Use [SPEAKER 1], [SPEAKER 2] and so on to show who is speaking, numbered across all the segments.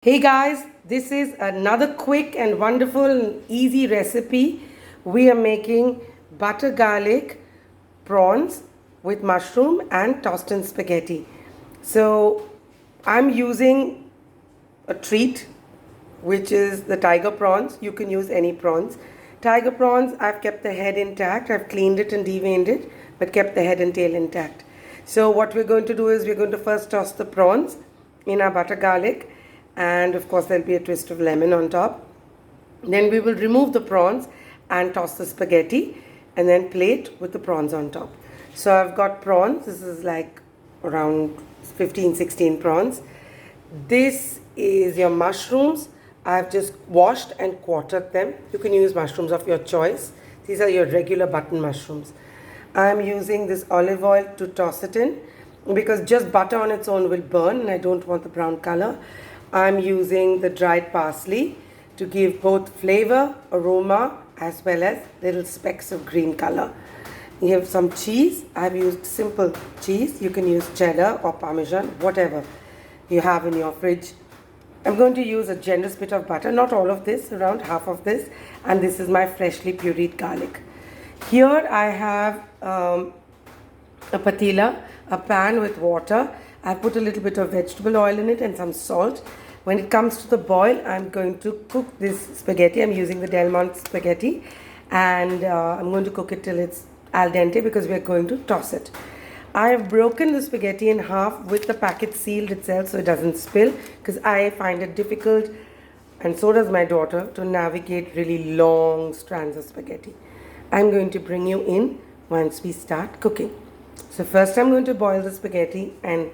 [SPEAKER 1] Hey guys, this is another quick and wonderful and easy recipe. We are making butter garlic prawns with mushroom and tossed in spaghetti. So I'm using a treat which is the tiger prawns. You can use any prawns. Tiger prawns, I've kept the head intact. I've cleaned it and deveined it, but kept the head and tail intact. So what we're going to do is we're going to first toss the prawns in our butter garlic, and of course there'll be a twist of lemon on top. Then we will remove the prawns and toss the spaghetti and then plate with the prawns on top. So I've got prawns. This is like around 15-16 prawns. This is your mushrooms. I've just washed and quartered them. You can use mushrooms of your choice. These are your regular button mushrooms. I'm using this olive oil to toss it in because just butter on its own will burn and I don't want the brown color. I'm using the dried parsley to give both flavor, aroma, as well as little specks of green color. You have some cheese. I've used simple cheese. You can use cheddar or parmesan, whatever you have in your fridge. I'm going to use a generous bit of butter, not all of this, around half of this, and this is my freshly pureed garlic. Here I have a patila, a pan with water. I put a little bit of vegetable oil in it and some salt. When it comes to the boil, I'm going to cook this spaghetti. I'm using the Del Monte spaghetti, and I'm going to cook it till it's al dente because we're going to toss it. I have broken the spaghetti in half with the packet sealed itself so it doesn't spill, because I find it difficult, and so does my daughter, to navigate really long strands of spaghetti. I'm going to bring you in once we start cooking. So first I'm going to boil the spaghetti and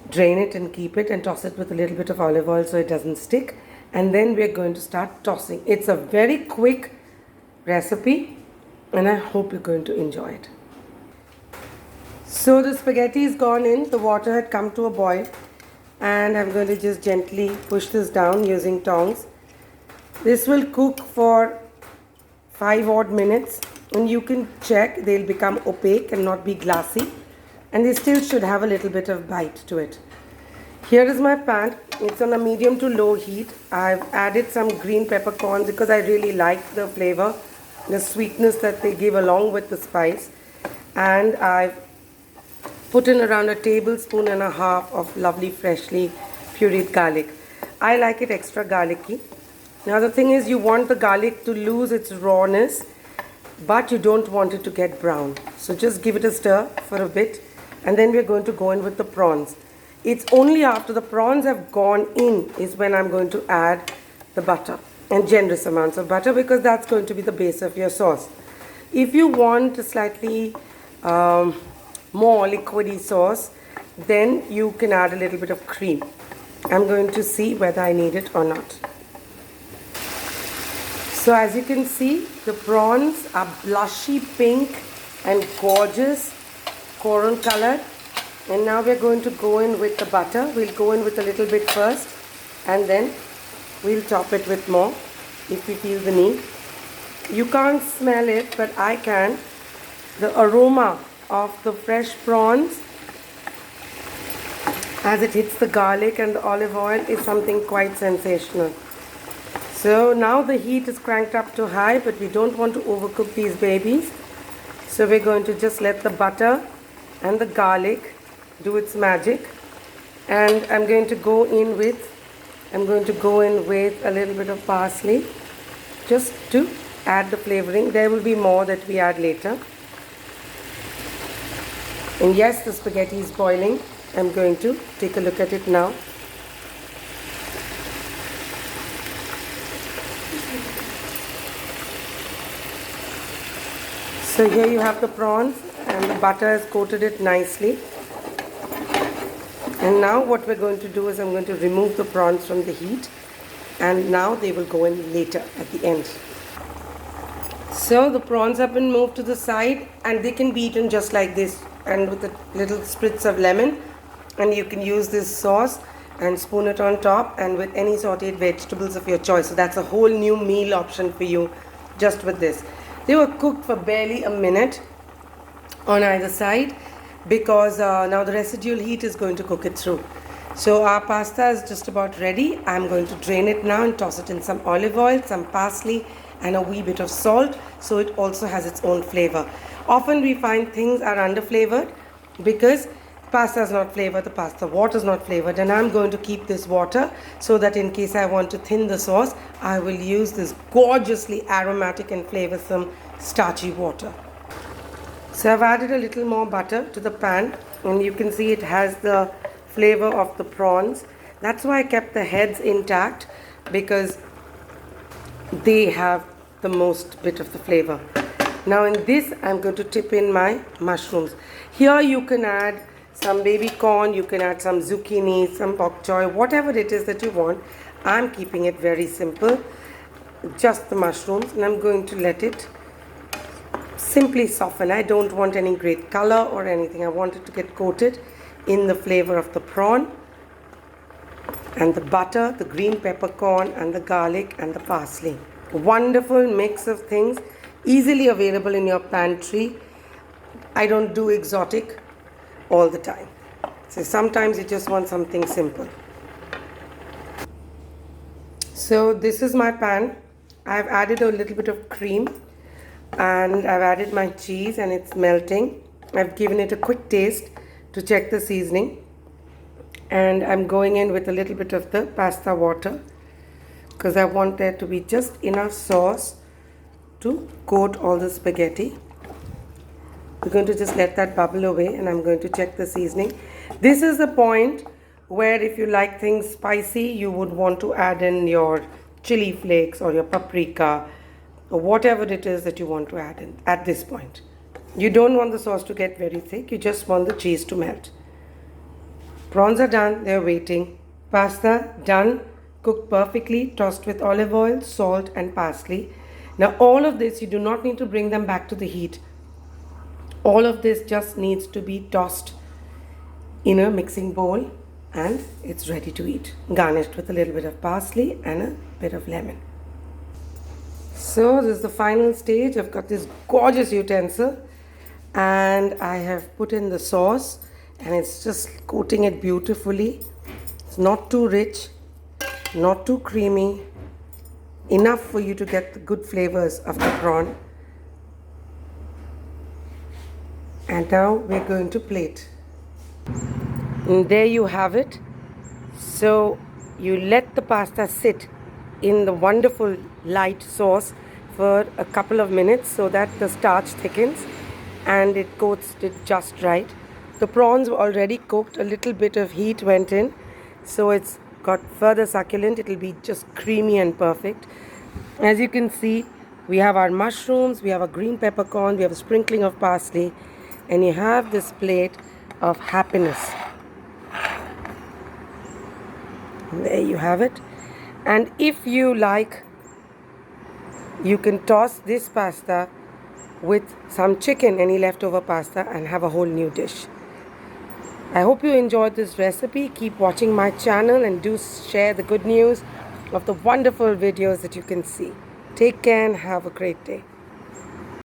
[SPEAKER 1] drain it and keep it and toss it with a little bit of olive oil so it doesn't stick, and then we're going to start tossing. It's a very quick recipe and I hope you're going to enjoy it. So the spaghetti is gone in, the water had come to a boil, and I'm going to just gently push this down using tongs. This will cook for 5 odd minutes, and you can check they'll become opaque and not be glassy, and they still should have a little bit of bite to it. Here is my pan. It's on a medium to low heat. I've added some green peppercorns because I really like the flavor, the sweetness that they give along with the spice, and I've put in around a tablespoon and a half of lovely freshly pureed garlic. I like it extra garlicky. Now the thing is, you want the garlic to lose its rawness, but you don't want it to get brown. So just give it a stir for a bit, and then we're going to go in with the prawns. It's only after the prawns have gone in is when I'm going to add the butter, and generous amounts of butter, because that's going to be the base of your sauce. If you want a slightly more liquidy sauce, then you can add a little bit of cream. I'm going to see whether I need it or not. So as you can see, the prawns are blushy pink and gorgeous coral colored. And now we're going to go in with the butter. We'll go in with a little bit first, and then we'll top it with more if we feel the need. You can't smell it, but I can. The aroma of the fresh prawns as it hits the garlic and the olive oil is something quite sensational. So now the heat is cranked up to high, but we don't want to overcook these babies. So we're going to just let the butter and the garlic do its magic. And I'm going to go in with a little bit of parsley just to add the flavoring. There will be more that we add later. And yes, the spaghetti is boiling. I'm going to take a look at it now. So here you have the prawns, and the butter has coated it nicely. And now what we're going to do is I'm going to remove the prawns from the heat, and now they will go in later at the end. So the prawns have been moved to the side, and they can be eaten just like this, and with a little spritz of lemon, and you can use this sauce and spoon it on top, and with any sautéed vegetables of your choice. So that's a whole new meal option for you just with this. They were cooked for barely a minute on either side because now the residual heat is going to cook it through. So our pasta is just about ready. I'm going to drain it now and toss it in some olive oil, some parsley, and a wee bit of salt, so it also has its own flavor. Often we find things are under-flavored because pasta is not flavored, the pasta water is not flavored, and I'm going to keep this water so that in case I want to thin the sauce, I will use this gorgeously aromatic and flavorsome starchy water. So I've added a little more butter to the pan, and you can see it has the flavor of the prawns. That's why I kept the heads intact, because they have the most bit of the flavor. Now in this I'm going to tip in my mushrooms. Here you can add some baby corn, you can add some zucchini, some bok choy, whatever it is that you want. I'm keeping it very simple, just the mushrooms, and I'm going to let it simply soften. I don't want any great color or anything. I want it to get coated in the flavor of the prawn and the butter, the green peppercorn and the garlic and the parsley. Wonderful mix of things, easily available in your pantry. I don't do exotic all the time. So sometimes you just want something simple. So this is my pan. I've added a little bit of cream and I've added my cheese and it's melting. I've given it a quick taste to check the seasoning, and I'm going in with a little bit of the pasta water because I want there to be just enough sauce to coat all the spaghetti. We're going to just let that bubble away, and I'm going to check the seasoning. This is the point where if you like things spicy, you would want to add in your chili flakes or your paprika or whatever it is that you want to add in at this point. You don't want the sauce to get very thick, you just want the cheese to melt. Prawns are done, they're waiting. Pasta done, cooked perfectly, tossed with olive oil, salt and parsley. Now all of this, you do not need to bring them back to the heat. All of this just needs to be tossed in a mixing bowl and it's ready to eat. Garnished with a little bit of parsley and a bit of lemon. So this is the final stage. I've got this gorgeous utensil and I have put in the sauce and it's just coating it beautifully. It's not too rich, not too creamy, enough for you to get the good flavors of the prawn. And now we're going to plate. And there you have it. So you let the pasta sit in the wonderful light sauce for a couple of minutes so that the starch thickens and it coats it just right. The prawns were already cooked, a little bit of heat went in, so it's got further succulent. It will be just creamy and perfect. As you can see, we have our mushrooms, we have a green peppercorn, we have a sprinkling of parsley, and you have this plate of happiness. There you have it. And if you like, you can toss this pasta with some chicken, any leftover pasta, and have a whole new dish. I hope you enjoyed this recipe. Keep watching my channel and do share the good news of the wonderful videos that you can see. Take care and have a great day.